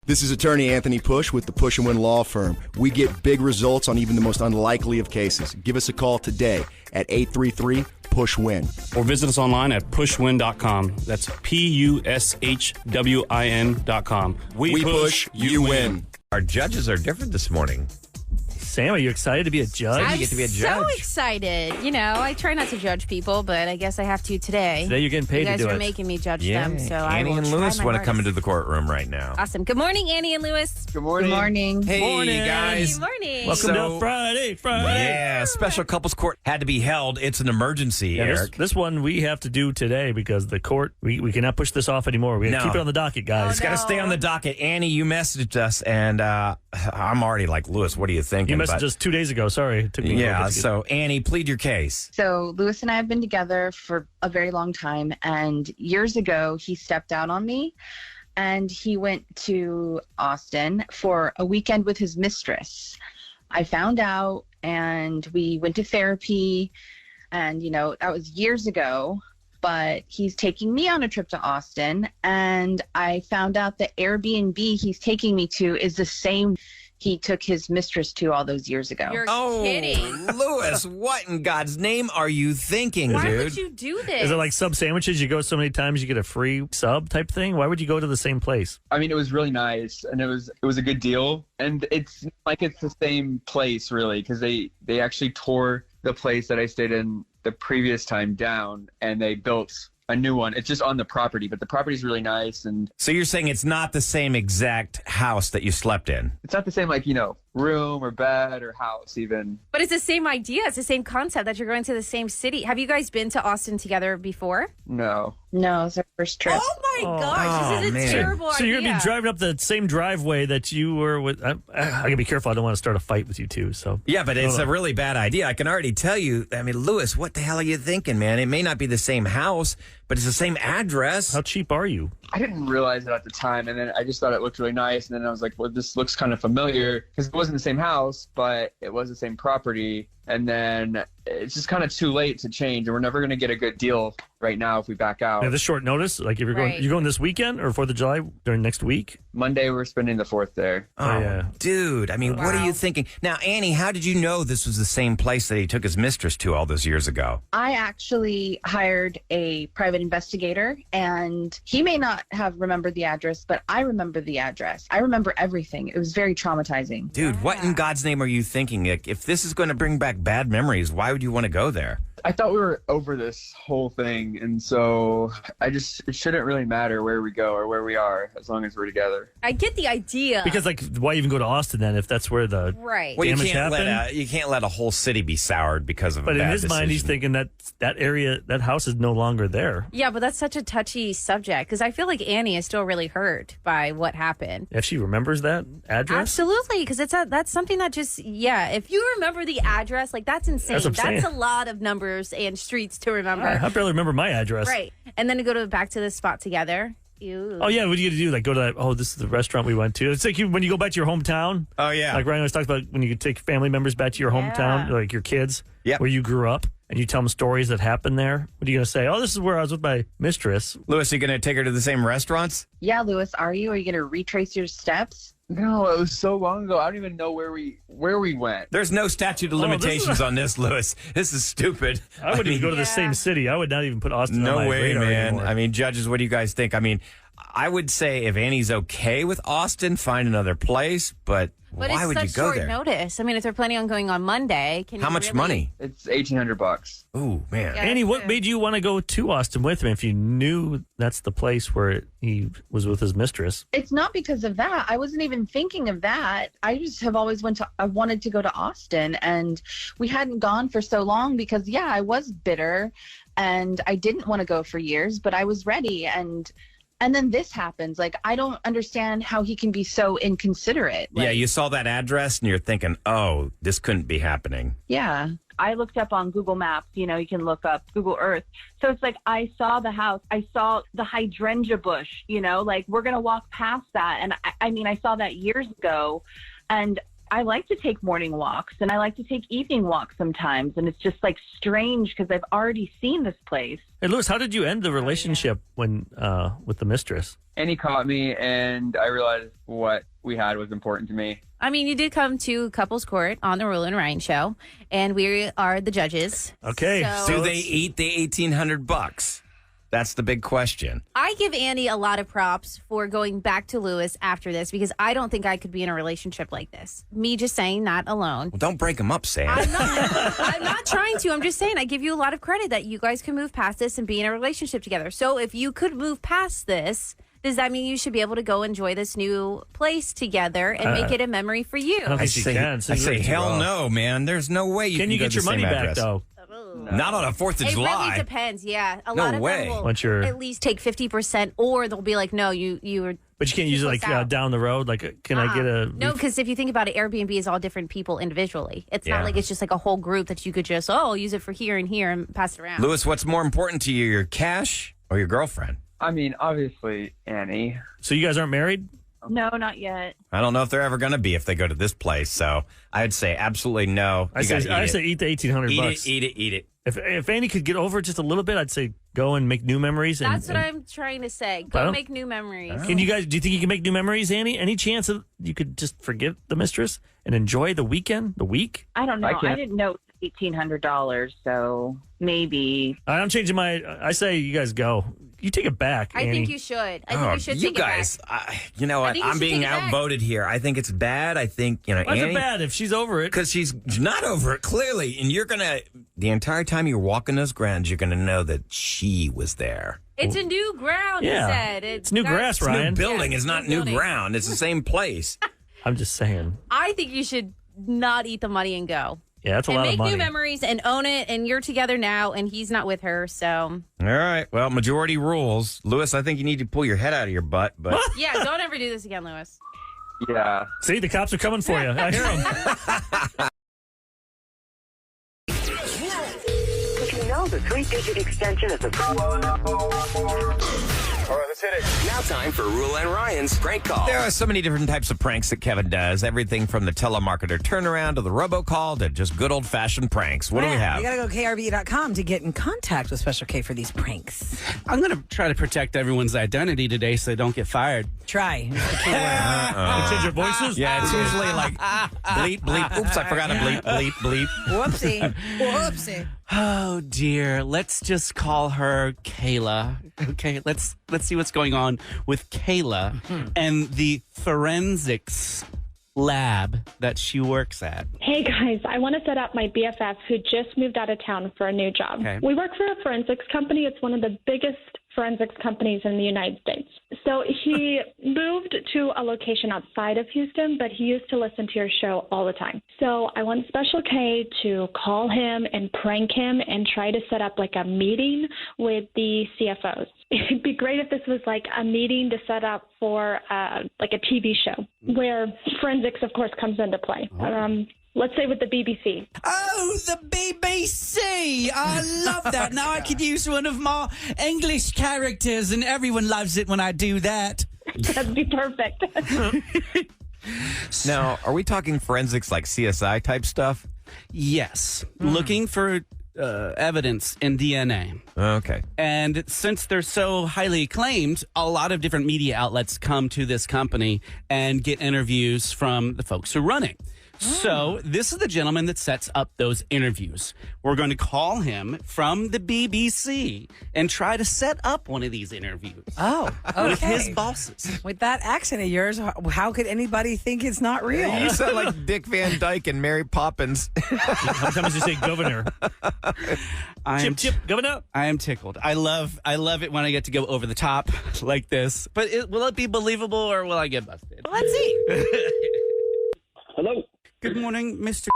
This is attorney Anthony Push with the Push and Win Law Firm. We get big results on even the most unlikely of cases. Give us a call today at 833-PUSH-WIN. Or visit us online at pushwin.com. That's PUSHWIN.com. We push, you win. Our judges are different this morning. Sam, are you excited to be a judge? I'm You get to be a so judge. excited. You know, I try not to judge people, but I guess I have to today. Today you're getting paid You to do guys are it. making me judge Yeah, them, so I Annie will and try Lewis my want to come hardest. into the courtroom right now. Awesome. Good morning, Annie and Lewis. Good morning. Good morning. Hey, Morning. guys. Good morning. Welcome So- to Friday. Yeah, special couples court had to be held. It's an emergency, Yeah, Eric. this one we have to do today because the court, we cannot push this off anymore. We have to No. keep it on the docket, guys. It's got to stay on the docket. Annie, you messaged us, and I'm already like, Lewis, what are you thinking? You messaged us 2 days ago. Sorry. It took me a little Yeah, bit to get- so Annie, plead your case. So Lewis and I have been together for a very long time, and years ago he stepped out on me, and he went to Austin for a weekend with his mistress. I found out, and we went to therapy, and that was years ago. But he's taking me on a trip to Austin, and I found out the Airbnb he's taking me to is the same he took his mistress to all those years ago. You're Oh, kidding. Lewis, what in God's name are you thinking, Why dude? would you do this? Is it like sub sandwiches? You go so many times, you get a free sub type thing? Why would you go to the same place? I mean, it was really nice, and it was a good deal. And it's like it's the same place, really, because they actually tore the place that I stayed in the previous time down, and they built a new one. It's just on the property, but the property's really nice, and So you're saying it's not the same exact house that you slept in? it's not the same, like, room or bed or house even. But it's the same idea. It's the same concept that you're going to the same city. Have you guys been to Austin together before? No. No, it's our first trip. Oh my gosh, this is a man. terrible So you're idea. going to be driving up the same driveway that you were with. I got to be careful. I don't want to start a fight with you two. So Yeah, but it's Hold a on. really bad idea. I can already tell you. I mean, Lewis, what the hell are you thinking, man? It may not be the same house, but it's the same address. How cheap are you? I didn't realize it at the time, and then I just thought it looked really nice, and then I was like, well, this looks kind of familiar, because it wasn't the same house, but it was the same property, and then it's just kind of too late to change, and we're never going to get a good deal right now if we back out. Yeah, this short notice, like if you're going, Right. you're going this weekend or 4th of July during next week. Monday, we're spending the 4th there. Oh, yeah. dude. I mean, what are Wow. you thinking? Now, Annie, how did you know this was the same place that he took his mistress to all those years ago? I actually hired a private investigator, and he may not have remembered the address, but I remember the address. I remember everything. It was very traumatizing. Dude, what in God's name are you thinking? Like, if this is going to bring back bad memories, why would you want to go there? I thought we were over this whole thing, and so it shouldn't really matter where we go or where we are as long as we're together. I get the idea. Because like, why even go to Austin then if that's where the right. Well, Damage happened? you can't let a whole city be soured because of But a in bad his mind, he's decision. thinking that area, that house is no longer there. Yeah, but that's such a touchy subject because I feel like Annie is still really hurt by what happened. If she remembers that address, Absolutely, because that's something that just if you remember the address, like that's insane. That's what I'm That's saying. a lot of numbers and streets to remember. I barely remember my address. Right, and then to go back to the spot together. Ew. Oh yeah, what are you gonna do? Like go to that? Oh, this is the restaurant we went to. It's like when you go back to your hometown. Oh, yeah. Like Ryan always talks about when you take family members back to your hometown, Yeah. like your kids, Yep. where you grew up, and you tell them stories that happened there. What are you gonna say? Oh, this is where I was with my mistress. Lewis, are you going to take her to the same restaurants? Yeah, Lewis, are you? Are you going to retrace your steps? No, it was so long ago. I don't even know where we went. There's no statute of Oh, this limitations is- on this, Lewis. This is stupid. I wouldn't even go to the Yeah. same city. I would not even put Austin on No my way, radar man. anymore. I mean, judges, what do you guys think? I mean, I would say if Annie's okay with Austin, find another place, but But why it's would such you go short there? notice. I mean, if they're planning on going on Monday, can How you much really- money? It's $1,800. Ooh, man. Yeah. Annie, what made you want to go to Austin with him if you knew that's the place where he was with his mistress? It's not because of that. I wasn't even thinking of that. I just have always I wanted to go to Austin, and we hadn't gone for so long because I was bitter and I didn't want to go for years, but I was ready, and then this happens. Like, I don't understand how he can be so inconsiderate. Yeah, Like, you saw that address and you're thinking, oh, this couldn't be happening. yeah. I looked up on Google Maps, you can look up Google Earth. So it's like, I saw the house, I saw the hydrangea bush, like we're going to walk past that. And I saw that years ago, and I like to take morning walks and I like to take evening walks sometimes. And it's just like strange because I've already seen this place. Hey, Lewis, how did you end the relationship when with the mistress? Annie caught me, and I realized what we had was important to me. I mean, you did come to couples court on the Rule and Ryan show, and we are the judges. Okay. Do they eat the $1,800? That's the big question. I give Annie a lot of props for going back to Lewis after this because I don't think I could be in a relationship like this. Me just saying, not alone. Well, don't break them up, Sam. I'm not trying to. I'm just saying I give you a lot of credit that you guys can move past this and be in a relationship together. So if you could move past this, does that mean you should be able to go enjoy this new place together and make it a memory for you? I don't think she can. So I you're say, too hell wrong. no, man. There's no way you Can you go get to your the money same back, address. though? Not on a 4th of It July. really depends, yeah. A No lot of way. them will Once you're- at least take 50%, or they'll be like, no, you were... But you can't use it like out. down the road. Like, can I get a? No, because if you think about it, Airbnb is all different people individually. It's not like it's just like a whole group that you could just, use it for here and here and pass it around. Lewis, what's more important to you, your cash or your girlfriend? I mean, obviously, Annie. So you guys aren't married? No, not yet. I don't know if they're ever going to be if they go to this place. So I'd say absolutely no. I say eat the $1,800 bucks. Eat it. If Annie could get over it just a little bit, I'd say go and make new memories. That's what I'm trying to say. Go make new memories. Can you guys? Do you think you can make new memories, Annie? Any chance that you could just forget the mistress and enjoy the weekend, the week? I don't know. I can't. I didn't know it was $1,800, so maybe. I'm changing my. I say you guys go. You take it back. I Annie. think you should. I think you should you take guys, it back. you know what? think you I'm should being take it back. outvoted here. I think it's bad. I think, Why is Annie. it bad if she's over it? Because she's not over it, clearly. And you're going to, the entire time you're walking those grounds, you're going to know that she was there. It's a new ground, Yeah. he said. It's new not- grass, It's a Ryan. new building. Yeah, It's not new new building. ground. It's the same place. I'm just saying. I think you should not eat the money and go. Yeah, that's a And lot make of money. new memories and own it, and you're together now, and he's not with her, so... All right. Well, majority rules. Lewis, I think you need to pull your head out of your butt. But Yeah, don't ever do this again, Lewis. Yeah. See, the cops are coming for you. I hear them. Did you know the 3-digit extension is All right, let's hit it. Now time for Rule and Ryan's prank call. there are so many different types of pranks that Kevin does. Everything from the telemarketer turnaround to the robocall to just good old-fashioned pranks. What do we have? You got to go to krv.com to get in contact with Special K for these pranks. I'm going to try to protect everyone's identity today so they don't get fired. Try. They change your voices? Yeah, it's usually like bleep, bleep. Oops, I forgot to bleep, bleep, bleep. Whoopsie. Whoopsie. Oh dear, let's just call her Kayla. Okay, let's see what's going on with Kayla and the forensics lab that she works at. Hey guys, I want to set up my BFF who just moved out of town for a new job. Okay. We work for a forensics company. It's one of the biggest forensics companies in the United States. So he moved to a location outside of Houston, but he used to listen to your show all the time. So I want Special K to call him and prank him and try to set up like a meeting with the CFOs. It'd be great if this was like a meeting to set up for like a TV show where forensics, of course, comes into play. Let's say with the BBC. Oh, the BBC! I love that. Now I could use one of my English characters, and everyone loves it when I do that. That'd be perfect. Now, are we talking forensics like CSI type stuff? Yes, looking for evidence in DNA. Okay. And since they're so highly acclaimed, a lot of different media outlets come to this company and get interviews from the folks who run it. So this is the gentleman that sets up those interviews. We're going to call him from the BBC and try to set up one of these interviews. Oh, okay. With his bosses. With that accent of yours, how could anybody think it's not real? You sound like Dick Van Dyke and Mary Poppins. Sometimes you say governor. Chip, governor. I am tickled. I love it when I get to go over the top like this. But will it be believable or will I get busted? Let's see. Hello. Good morning, Mr.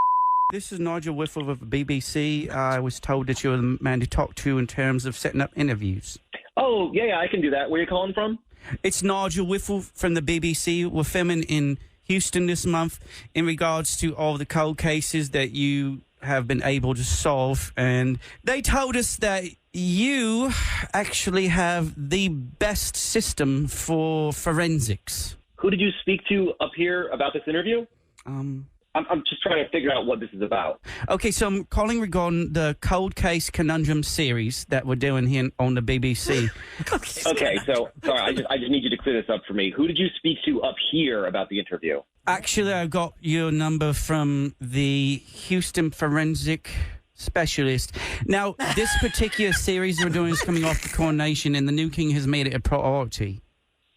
This is Nigel Whiffle of the BBC. I was told that you're the man to talk to in terms of setting up interviews. Oh, yeah, I can do that. Where are you calling from? It's Nigel Whiffle from the BBC. We're filming in Houston this month in regards to all the cold cases that you have been able to solve. And they told us that you actually have the best system for forensics. Who did you speak to up here about this interview? I'm just trying to figure out what this is about. Okay, so I'm calling regarding the Cold Case Conundrum series that we're doing here on the BBC. Okay, so sorry, I just need you to clear this up for me. Who did you speak to up here about the interview? Actually, I got your number from the Houston forensic specialist. Now, this particular series we're doing is coming off the coronation, and the new king has made it a priority.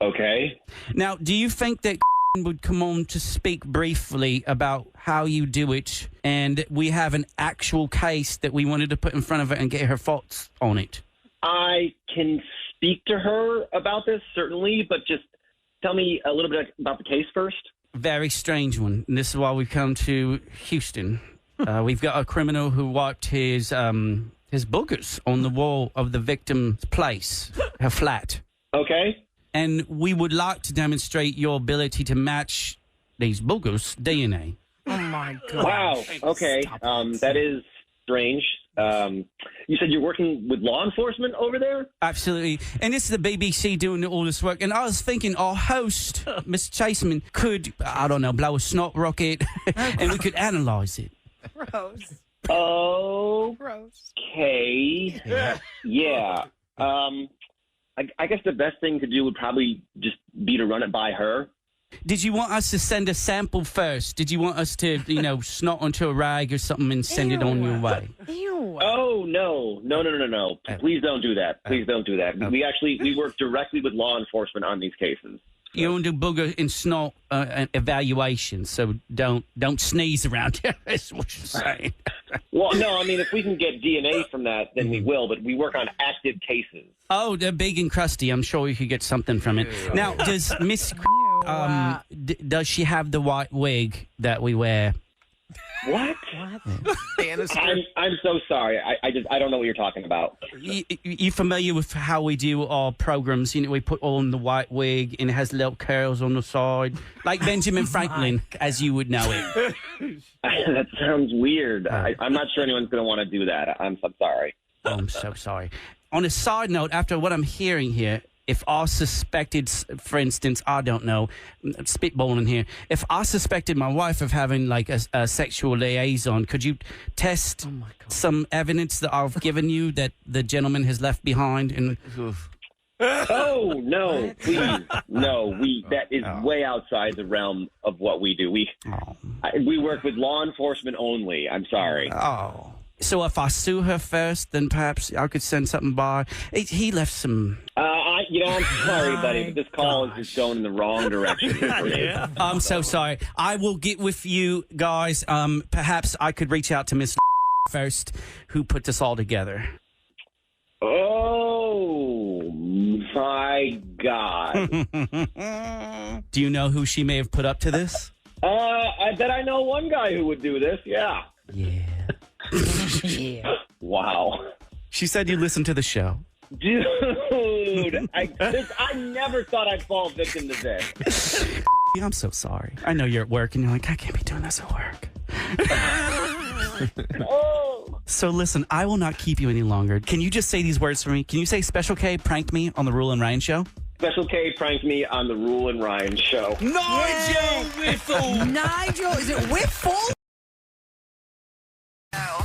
Okay. Now, do you think that would come on to speak briefly about how you do it, and we have an actual case that we wanted to put in front of her and get her thoughts on it? I can speak to her about this, certainly, but just tell me a little bit about the case first. Very strange one. And this is why we've come to Houston. We've got a criminal who wiped his boogers on the wall of the victim's place, her flat. Okay. And we would like to demonstrate your ability to match these boogers' DNA. Oh, my God. Wow. Okay. That is strange. You said you're working with law enforcement over there? Absolutely. And it's the BBC doing all this work. And I was thinking our host, Mr. Chaseman, could, I don't know, blow a snot rocket and we could analyze it. Gross. Okay. Yeah. I guess the best thing to do would probably just be to run it by her. Did you want us to send a sample first? Did you want us to, snot onto a rag or something and send it on your way? Ew. Oh, no. Please don't do that. Please don't do that. We work directly with law enforcement on these cases. You don't do booger and snot evaluation, so don't sneeze around here. That's what you're saying. Well, no, I mean, if we can get DNA from that, then we will, but we work on active cases. Oh, they're big and crusty. I'm sure we could get something from it. Now, does Miss does she have the white wig that we wear? What? I'm so sorry. I don't know what you're talking about. You familiar with how we do our programs? We put on the white wig and it has little curls on the side, like Benjamin Franklin, as you would know it. That sounds weird. I'm not sure anyone's going to want to do that. I'm sorry. Oh, I'm so sorry. On a side note, after what I'm hearing here, if I suspected, for instance, I don't know, spitballing here, if I suspected my wife of having like a sexual liaison, could you test some evidence that I've given you that the gentleman has left behind? Oh, no, please. No, that is way outside the realm of what we do. We work with law enforcement only. I'm sorry. Oh. So if I sue her first, then perhaps I could send something by. He left some... I'm sorry, buddy, but this call is just going in the wrong direction. Yeah. I'm so sorry. I will get with you guys. Perhaps I could reach out to Miss first, who put this all together. Oh, my God. Do you know who she may have put up to this? I bet I know one guy who would do this, yeah. Yeah. Yeah. Wow. She said you listened to the show. Dude, I never thought I'd fall victim to this. I'm so sorry. I know you're at work and you're like, I can't be doing this at work. Oh. So listen, I will not keep you any longer. Can you just say these words for me? Can you say Special K pranked me on the Rule and Ryan show? Special K pranked me on the Rule and Ryan show. Nigel Whiffle! Nigel, is it Whiffle?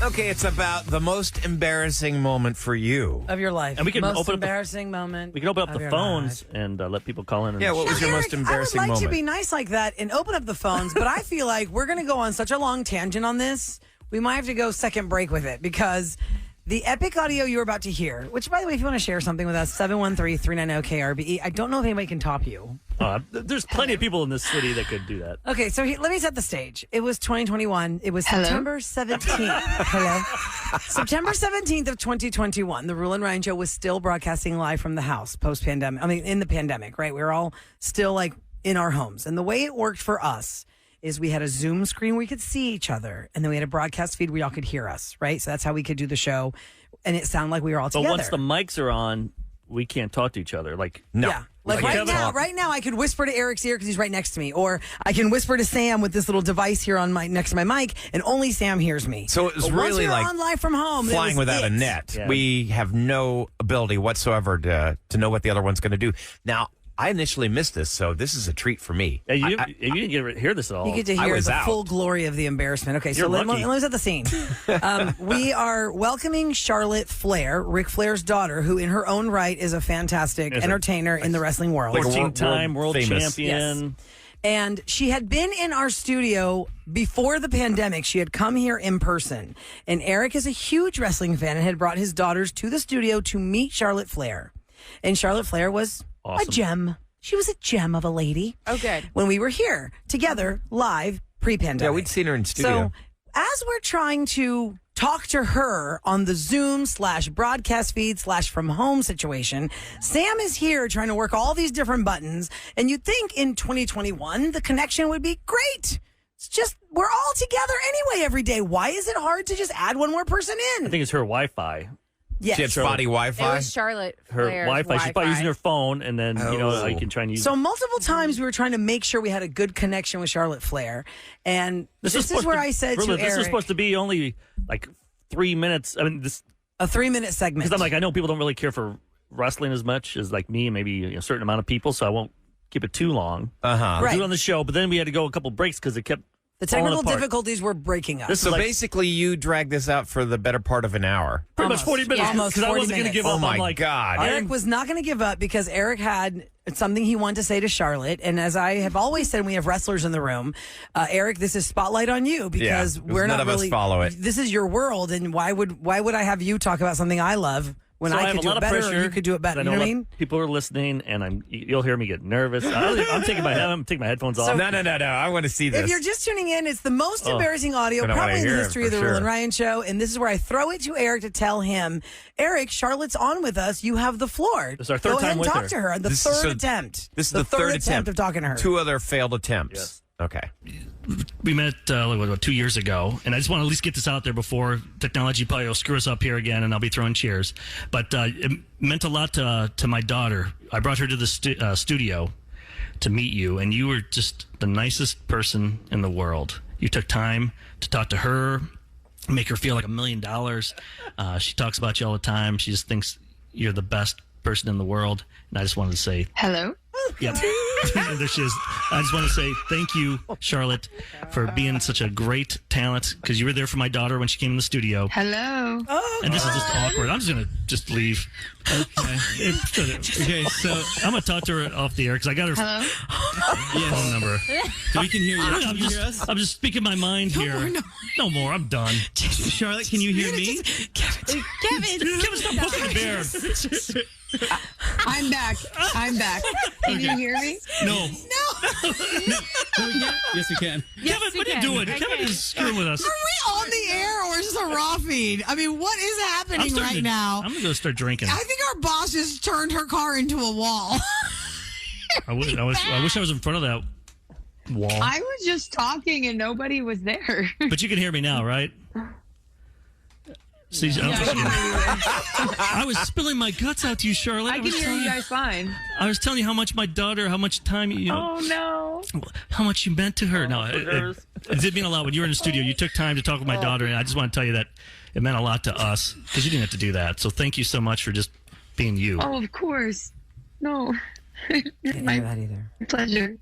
Okay, it's about the most embarrassing moment for you. Of your life. And we can most open up embarrassing moment. We can open up of the your phones life. and let people call in. And Yeah, what was your Eric, most embarrassing I would like moment? to be nice like that and open up the phones, but I feel like we're going to go on such a long tangent on this. We might have to go second break with it because the epic audio you're about to hear, which, by the way, if you want to share something with us, 713-390-KRBE. I don't know if anybody can top you. There's plenty of people in this city that could do that. Okay, so let me set the stage. It was 2021. It was September 17th. Hello? September 17th of 2021. The Rule and Ryan show was still broadcasting live from the house post-pandemic. I mean, in the pandemic, right? We were all still like in our homes. And the way it worked for us is we had a Zoom screen we could see each other, and then we had a broadcast feed where y'all could hear us, right? So that's how we could do the show, and it sounded like we were all together. But once the mics are on, we can't talk to each other. No. Yeah. Like right now, I could whisper to Eric's ear because he's right next to me, or I can whisper to Sam with this little device here on next to my mic, and only Sam hears me. So it was But really once like on live from home, flying without a net. Yeah. We have no ability whatsoever to know what the other one's going to do. Now, I initially missed this, so this is a treat for me. Yeah, you didn't get to hear this at all. You get to hear the full glory of the embarrassment. Okay, so let me set the scene. We are welcoming Charlotte Flair, Ric Flair's daughter, who in her own right is a fantastic entertainer in the wrestling world. 14-time world famous. champion. Yes. And she had been in our studio before the pandemic. She had come here in person. And Eric is a huge wrestling fan and had brought his daughters to the studio to meet Charlotte Flair. And Charlotte Flair was a gem. She was a gem of a lady. Oh, good. When we were here together, live, pre-pandemic. Yeah, we'd seen her in studio. So as we're trying to talk to her on the Zoom/broadcast feed /from home situation, Sam is here trying to work all these different buttons. And you'd think in 2021, the connection would be great. It's just, we're all together anyway every day. Why is it hard to just add one more person in? I think it's her Wi-Fi. Yes. She had spotty Wi-Fi? It was Charlotte Her Flair's Wi-Fi. She's probably using her phone, and then, you can try and use So multiple times we were trying to make sure we had a good connection with Charlotte Flair. And this is where I said to Eric. This is supposed to be only like 3 minutes. I mean, a 3-minute segment. Because I'm like, I know people don't really care for wrestling as much as like me and maybe a certain amount of people, so I won't keep it too long. Uh-huh. Right. Do it on the show, but then we had to go a couple breaks because it kept The technical falling apart. difficulties were breaking up. So basically, you dragged this out for the better part of an hour. Pretty much 40 minutes. Almost Because I 40 wasn't going to minutes. give up. Oh, my I'm like, God. Eric was not going to give up because Eric had something he wanted to say to Charlotte. And as I have always said, when we have wrestlers in the room, Eric, this is spotlight on you because we're none not of us really follow it. This is your world, and why would I have you talk about something I love when so I have could a do lot it of better pressure. or you could do it better? I You know what I mean? People are listening, and you'll hear me get nervous. I'm taking my headphones off. No. I want to see this. If you're just tuning in, it's the most embarrassing audio Gonna probably wanna in the hear it history for of the sure. Rule and Ryan show. And this is where I throw it to Eric to tell him, Eric, Charlotte's on with us. You have the floor. This is our third Go time ahead and with talk her. to her. The This- third so attempt. This is the third attempt of talking to her. 2 other failed attempts. Yes. Okay. We met 2 years ago, and I just want to at least get this out there before technology probably will screw us up here again, and I'll be throwing cheers. But it meant a lot to my daughter. I brought her to the studio to meet you, and you were just the nicest person in the world. You took time to talk to her, make her feel like $1 million. She talks about you all the time. She just thinks you're the best person in the world, and I just wanted to say Hello? Yep. There she is. I just want to say thank you, Charlotte, for being such a great talent, because you were there for my daughter when she came in the studio. Hello? And this is just awkward. I'm just going to leave. Okay. Okay, so I'm going to talk to her off the air because I got her phone number. So we can hear you. I'm just speaking my mind here. No more. I'm done. Charlotte, can you hear me? Kevin, stop poking the bear. I'm back. Can you hear me? No. Yes, we can. Kevin, what are you doing? Kevin is screwing with us. Are we on the air or is this a raw feed? I mean, what is happening right now? I'm going to go start drinking. I think our boss just turned her car into a wall. I wish I was in front of that wall. I was just talking and nobody was there. But you can hear me now, right? See, I was spilling my guts out to you, Charlotte. I can hear you guys fine. I was telling you how much how much time Oh, no. how much you meant to her. No, it did mean a lot when you were in the studio. You took time to talk with my daughter, and I just want to tell you that it meant a lot to us because you didn't have to do that. So thank you so much for just being you. Oh, of course. No. My pleasure.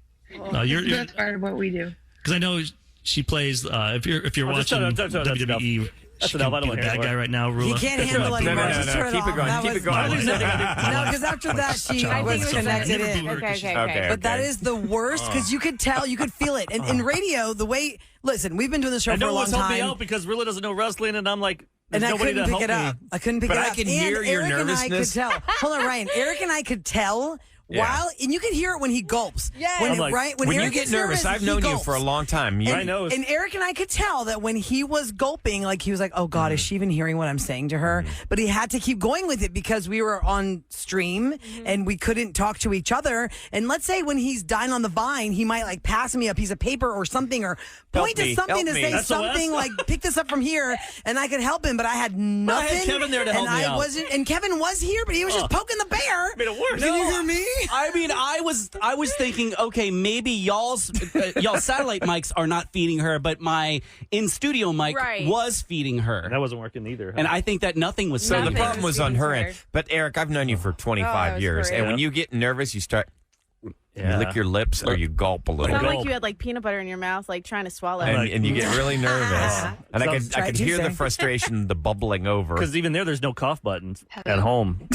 No, you're That's part of what we do. because I know she plays. If you're watching WWE. That's enough. I don't want bad guy right now. Rula. He can't handle it anymore. Just turn it Keep off. it going. That Keep was- it going. No, because after that, she was connected in. Okay. But that is the worst because you could tell, you could feel it. And in radio, the way, listen, we've been doing this show I for a know long what's helped me time. out because Rilla doesn't know wrestling, and I'm like, And there's I nobody couldn't to pick it help up. me. I couldn't pick But it I up. can And hear your Eric and I could nervousness. tell. Hold on, Ryan. Eric and I could tell while, and you can hear it when he gulps. Yes. When, I'm like, right? When you Eric get gets nervous, I've he known you gulps. for a long time. And, I know. and Eric and I could tell that when he was gulping, like he was like, oh God, is she even hearing what I'm saying to her? But he had to keep going with it because we were on stream and we couldn't talk to each other. And let's say when he's dying on the vine, he might like pass me a piece of paper or something or point to me. something Help to me. say SOS? something like pick this up from here and I could help him, but I had nothing. Kevin there to help and me I out. wasn't, and Kevin was here, but he was just poking the bear. Made it worse. Can you hear me? I mean, I was thinking, okay, maybe y'all's satellite mics are not feeding her, but my in studio mic Right. was feeding her, That wasn't working either. and I think that nothing was. So the Nothing problem was was on being her heard. end. But Eric, I've known you for Oh, 25 that was years, great. and when you get nervous, you start. You lick your lips or you gulp a It little. sounded like you had like peanut butter in your mouth, like trying to swallow. And you get really nervous. And I So- could hear the frustration, the bubbling over. Because even there's no cough buttons at home.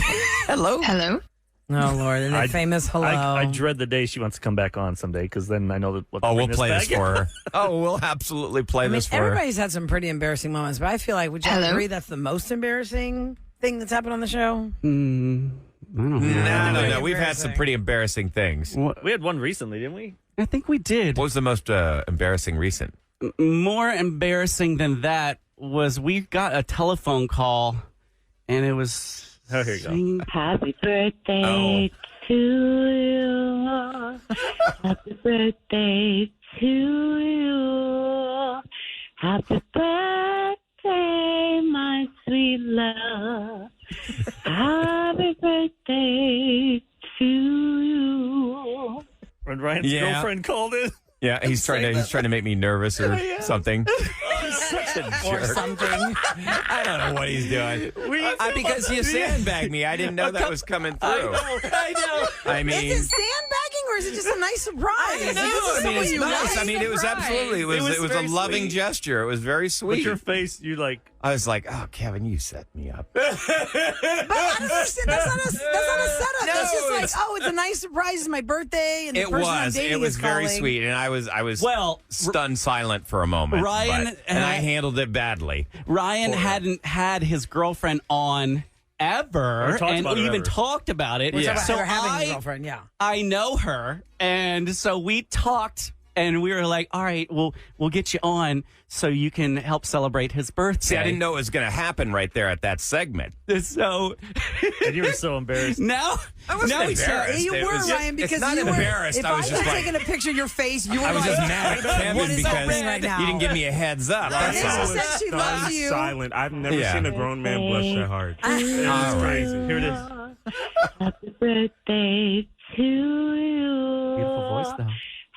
Hello? Hello? Oh, Lord. And the famous hello. I dread the day she wants to come back on someday because then I know that. We'll play this for her. Oh, we'll absolutely play this for her. Everybody's had some pretty embarrassing moments, but I feel like, would you agree that's the most embarrassing thing that's happened on the show? I don't know. No. We've had some pretty embarrassing things. We had one recently, didn't we? I think we did. What was the most embarrassing recent? More embarrassing than that was we got a telephone call, and it was. Oh, here you go. Happy birthday to you. Happy birthday to you. Happy birthday, my sweet love. Happy birthday to you. When Ryan's girlfriend called in. Yeah, he's trying to make me nervous or something. Such a jerk. Or something. I don't know what he's doing. Because you sandbagged me. I didn't know that was coming through. I know. I mean, is it sandbagging or is it just a nice surprise? It's nice. I mean, it was absolutely. It was a loving sweet. gesture. It was very sweet. With your face, you like. I was like, oh, Kevin, you set me up. But I don't understand. That's not a setup. That's just like, it's a nice surprise. It's my birthday, and the person I'm dating It was is very calling. sweet, and I was stunned silent for a moment. Ryan and I handled it badly. Ryan hadn't had his girlfriend on ever, and we even talked about it. So having a girlfriend, I know her, and so we talked. And we were like, all right, we'll get you on so you can help celebrate his birthday. See, I didn't know it was going to happen right there at that segment. So, and you were so embarrassed. Now, I wasn't embarrassed. You were, Ryan, because it's not you were embarrassed. If I was just like, taking a picture of your face, you were I was just mad at Kevin what is because happening right now? he didn't give me a heads up. And then That's she all. said she loves you. Silent. I've never seen a grown man blush that hard. All right. Here it is. Happy birthday to you. Beautiful voice, though.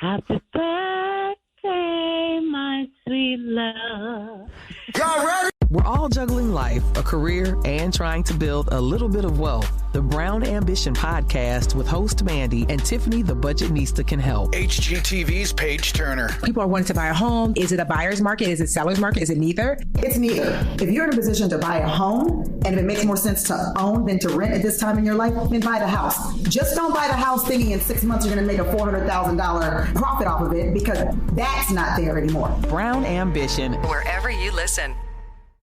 Happy birthday, my sweet love. Y'all ready? We're all juggling life, a career, and trying to build a little bit of wealth. The Brown Ambition podcast with host Mandy and Tiffany the Budgetnista can help. HGTV's Paige Turner. People are wanting to buy a home. Is it a buyer's market? Is it seller's market? Is it neither? It's neither. If you're in a position to buy a home, and if it makes more sense to own than to rent at this time in your life, then buy the house. Just don't buy the house thinking in 6 months you're going to make a $400,000 profit off of it, because that's not there anymore. Brown Ambition. Wherever you listen.